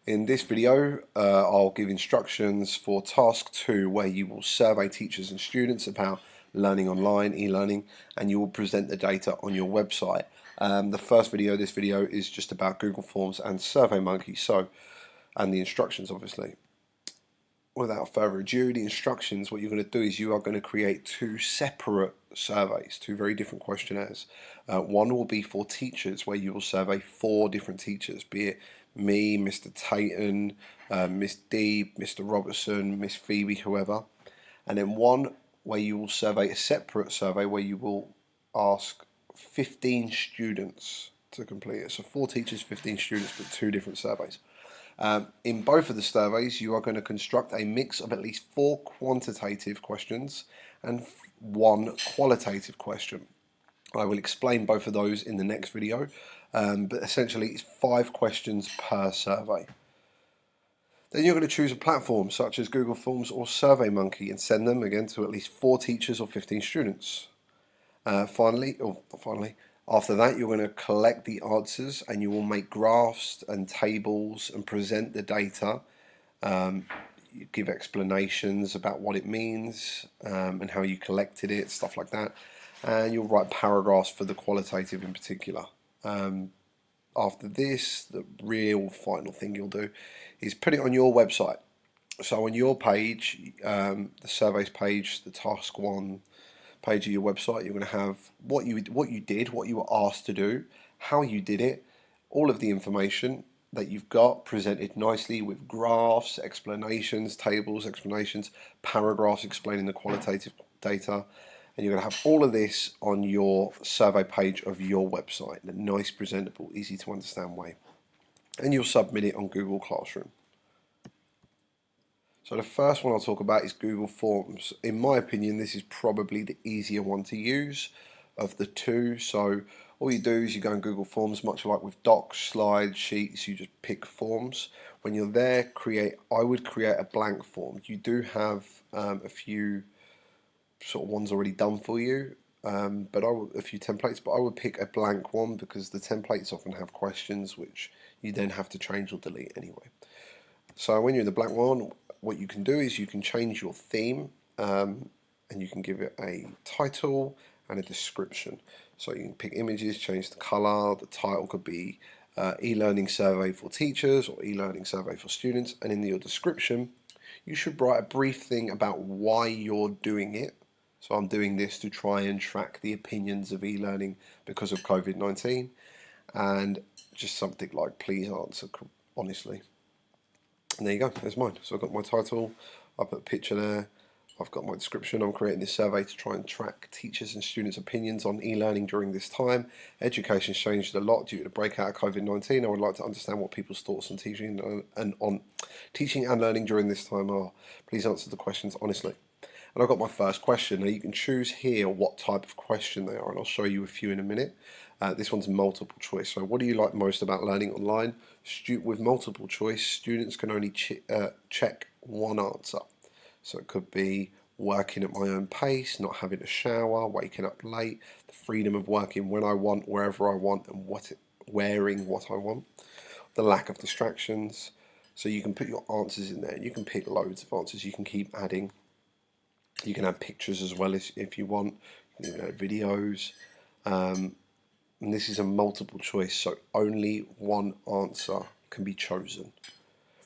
In this video, I'll give instructions for task 2 where you will survey teachers and students about learning online, e-learning, and you will present the data on your website. The first video, this video is just about Google Forms and SurveyMonkey, and the instructions obviously. Without further ado, the instructions, what you're going to do is you are going to create two separate surveys, two very different questionnaires. One will be for teachers, where you will survey 4 different teachers, be it me, Mr. Tayton, Miss D, Mr. Robertson, Miss Phoebe, whoever. And then one where you will survey a separate survey where you will ask 15 students to complete it. So 4 teachers, 15 students, but 2 different surveys. In both of the surveys, you are going to construct a mix of at least 4 quantitative questions and 1 qualitative question. I will explain both of those in the next video, but essentially it's 5 questions per survey. Then you're going to choose a platform such as Google Forms or SurveyMonkey and send them again to at least 4 teachers or 15 students. Finally, after that, you're going to collect the answers and you will make graphs and tables and present the data. You give explanations about what it means and how you collected it, stuff like that. And you'll write paragraphs for the qualitative in particular. After this, the real final thing you'll do is put it on your website. So on your page, the surveys page, the task 1 page of your website, you're going to have what you did, what you were asked to do, how you did it, all of the information that you've got presented nicely with graphs, explanations, tables, explanations, paragraphs explaining the qualitative data. And you're going to have all of this on your survey page of your website in a nice, presentable, easy to understand way. And you'll submit it on Google Classroom. So the first one I'll talk about is Google Forms. In my opinion, this is probably the easier one to use of the 2. So all you do is you go in Google Forms, much like with docs, slides, sheets, you just pick forms. When you're there, I would create a blank form. You do have a few sort of ones already done for you, a few templates, but I would pick a blank one because the templates often have questions which you then have to change or delete anyway. So when you're in the blank one, what you can do is you can change your theme and you can give it a title and a description. So you can pick images, change the color, the title could be e-learning survey for teachers or e-learning survey for students, and in your description you should write a brief thing about why you're doing it. So I'm doing this to try and track the opinions of e-learning because of COVID-19, and just something like please answer honestly. And there you go, there's mine. So I've got my title, I put a picture there, I've got my description. I'm creating this survey to try and track teachers and students' opinions on e-learning during this time. Education's changed a lot due to the breakout of COVID-19. I would like to understand what people's thoughts on teaching and learning during this time are. Please answer the questions honestly. And I've got my first question. Now you can choose here what type of question they are, and I'll show you a few in a minute. This one's multiple choice. So what do you like most about learning online? With multiple choice, students can only check one answer. So it could be working at my own pace, not having a shower, waking up late, the freedom of working when I want, wherever I want, and wearing what I want, the lack of distractions. So you can put your answers in there. You can pick loads of answers. You can keep adding. You can add pictures as well if you want. You can even add videos. And this is a multiple choice, so only one answer can be chosen.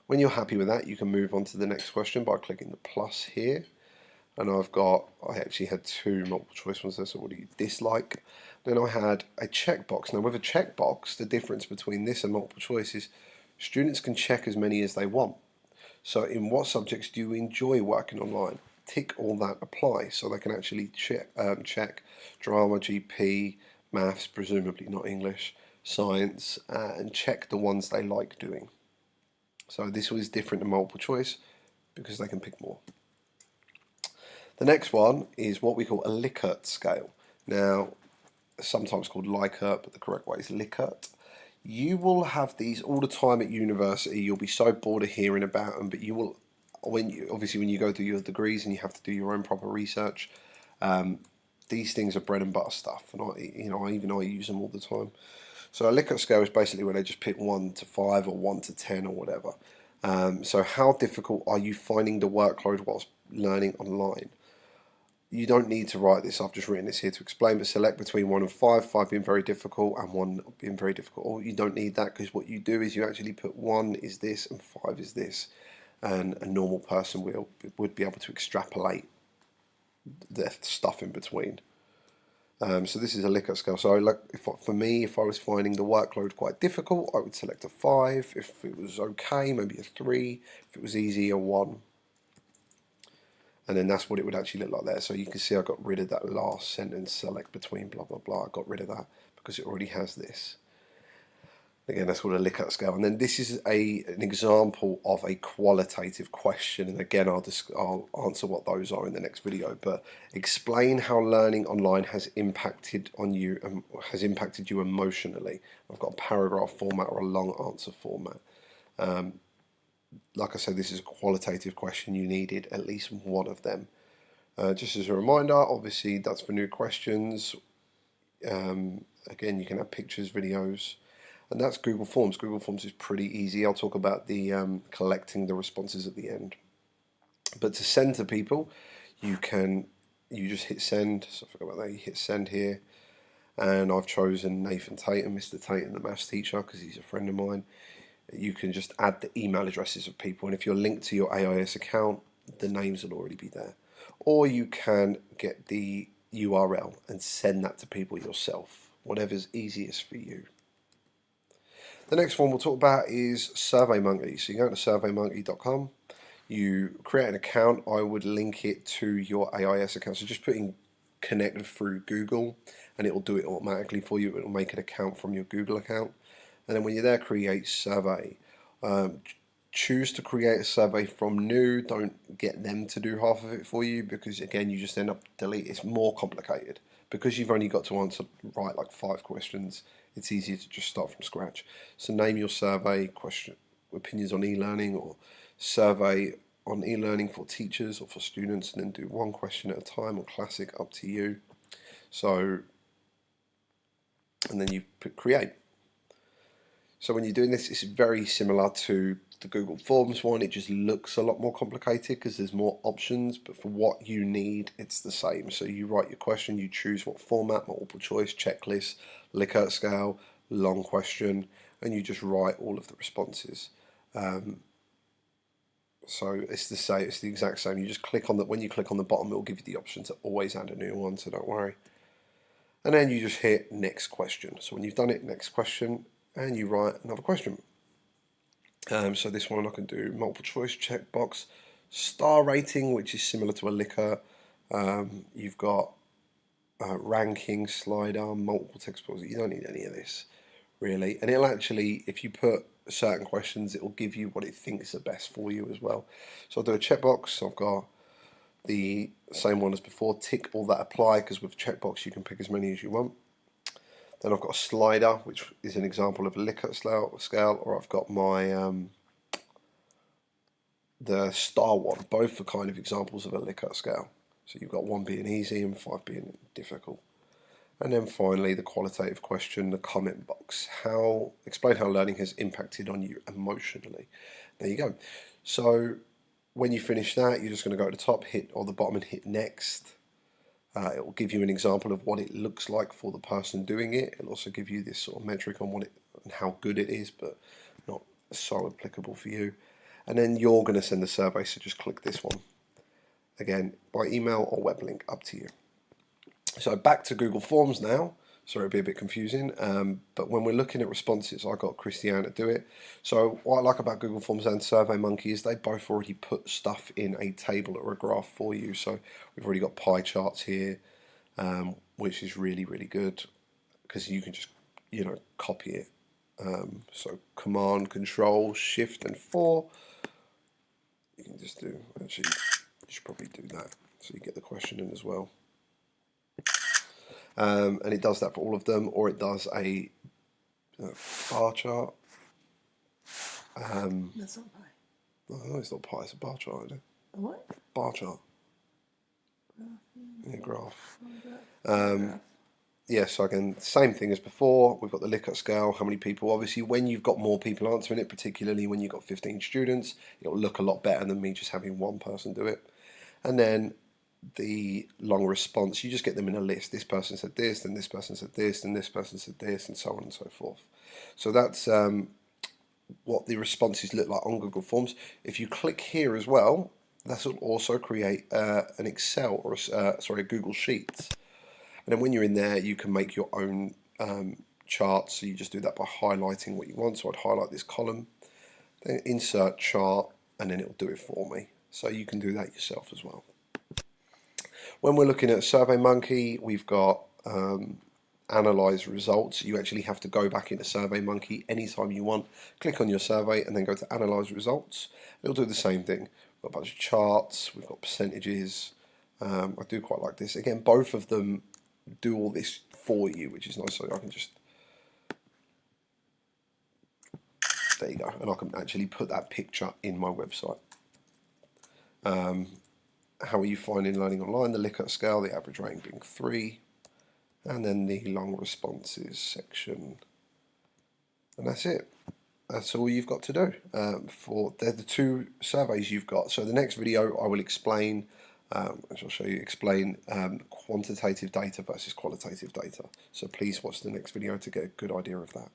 When you're happy with that, you can move on to the next question by clicking the plus here. And I actually had 2 multiple choice ones there, so what do you dislike? Then I had a checkbox. Now with a checkbox, the difference between this and multiple choice is students can check as many as they want. So in what subjects do you enjoy working online? Tick all that apply, so they can actually check drama, GP, maths, presumably not English, science, and check the ones they like doing. So this was different to multiple choice because they can pick more. The next one is what we call a Likert scale. Now, sometimes called Likert, but the correct way is Likert. You will have these all the time at university. You'll be so bored of hearing about them, but you will, when you go through your degrees and you have to do your own proper research, these things are bread and butter stuff, and I use them all the time. So a Likert scale is basically where they just pick 1 to 5 or 1 to 10 or whatever. So how difficult are you finding the workload whilst learning online? You don't need to write this, I've just written this here to explain, but select between 1 and 5, 5 being very difficult and 1 being very difficult. Or you don't need that, because what you do is you actually put 1 is this and 5 is this, and a normal person would be able to extrapolate the stuff in between. So this is a Likert scale. So for me, if I was finding the workload quite difficult, I would select a 5. If it was okay, maybe a 3. If it was easy, a 1. And then that's what it would actually look like there. So you can see I got rid of that last sentence, select between blah blah blah. I got rid of that because it already has this. Again, that's called a Likert scale. And then this is an example of a qualitative question. And again, I'll answer what those are in the next video. But explain how learning online has impacted on you and has impacted you emotionally. I've got a paragraph format or a long answer format. Like I said, this is a qualitative question. You needed at least one of them. Just as a reminder, obviously that's for new questions. Again, you can have pictures, videos. And that's Google Forms. Google Forms is pretty easy. I'll talk about the collecting the responses at the end. But to send to people, you just hit send. So I forgot about that. You hit send here, and I've chosen Nathan Tatum, Mr. Tatum, the maths teacher, because he's a friend of mine. You can just add the email addresses of people, and if you're linked to your AIS account, the names will already be there. Or you can get the URL and send that to people yourself, whatever's easiest for you. The next one we'll talk about is SurveyMonkey. So you go to surveymonkey.com, you create an account. I would link it to your AIS account. So just put in connect through Google and it will do it automatically for you. It will make an account from your Google account. And then when you're there, create survey. Choose to create a survey from new. Don't get them to do half of it for you, because again, you just end up deleting. It's more complicated. Because you've only got to write like 5 questions, it's easier to just start from scratch. So name your survey, question, opinions on e-learning, or survey on e-learning for teachers or for students, and then do 1 question at a time, or classic, up to you. So, and then you put create. So when you're doing this, it's very similar to the Google Forms one. It just looks a lot more complicated because there's more options, but for what you need, it's the same. So you write your question, you choose what format, multiple choice, checklist, Likert scale, long question, and you just write all of the responses. So it's the same. It's the exact same. You just click on that. When you click on the bottom, it will give you the option to always add a new one. So don't worry. And then you just hit next question. So when you've done it, next question, and you write another question. So this one I can do multiple choice, checkbox, star rating, which is similar to a Likert. You've got ranking, slider, multiple text boxes. You don't need any of this, really. And it'll actually, if you put certain questions, it will give you what it thinks are best for you as well. So I'll do a checkbox. I've got the same one as before. Tick all that apply, because with a checkbox you can pick as many as you want. Then I've got a slider, which is an example of a Likert scale, or I've got my the star one. Both are kind of examples of a Likert scale. So you've got 1 being easy and 5 being difficult. And then finally, the qualitative question, the comment box. Explain how learning has impacted on you emotionally. There you go. So when you finish that, you're just going to go to the top, or the bottom, and hit next. It will give you an example of what it looks like for the person doing it. It'll also give you this sort of metric on and how good it is, but not so applicable for you. And then you're going to send the survey, so just click this one. Again, by email or web link, up to you. So back to Google Forms now. Sorry, it'll be a bit confusing, but when we're looking at responses, I got Christiane to do it. So what I like about Google Forms and SurveyMonkey is they both already put stuff in a table or a graph for you. So we've already got pie charts here, which is really, really good, because you can just, copy it. So Command, Control, Shift, and 4. You can just do, actually, you should probably do that, so you get the question in as well. And it does that for all of them, or it does a bar chart. That's not pie. No, it's not pie, it's a bar chart, isn't it? A what? Bar chart. Graph. Yeah, graph. Graph. yeah, so again, same thing as before. We've got the Likert scale, how many people. Obviously, when you've got more people answering it, particularly when you've got 15 students, it'll look a lot better than me just having one person do it. And then the long response, you just get them in a list. This person said this, then this person said this, and this person said this, and so on and so forth. So that's what the responses look like on Google Forms. If you click here as well, that will also create an Excel or sorry, a Google Sheets. And then when you're in there, you can make your own charts. So you just do that by highlighting what you want. So I'd highlight this column, then insert chart, and then it'll do it for me. So you can do that yourself as well. When we're looking at SurveyMonkey, we've got analyze results. You actually have to go back into SurveyMonkey anytime you want. Click on your survey and then go to analyze results. It'll do the same thing. We've got a bunch of charts, we've got percentages. I do quite like this. Again, both of them do all this for you, which is nice. So I can just, there you go, and I can actually put that picture in my website. How are you finding learning online? The Likert scale, the average rating being 3, and then the long responses section, and that's it. That's all you've got to do. They're the 2 surveys you've got. So the next video I will explain, which I'll show you, explain quantitative data versus qualitative data. So please watch the next video to get a good idea of that.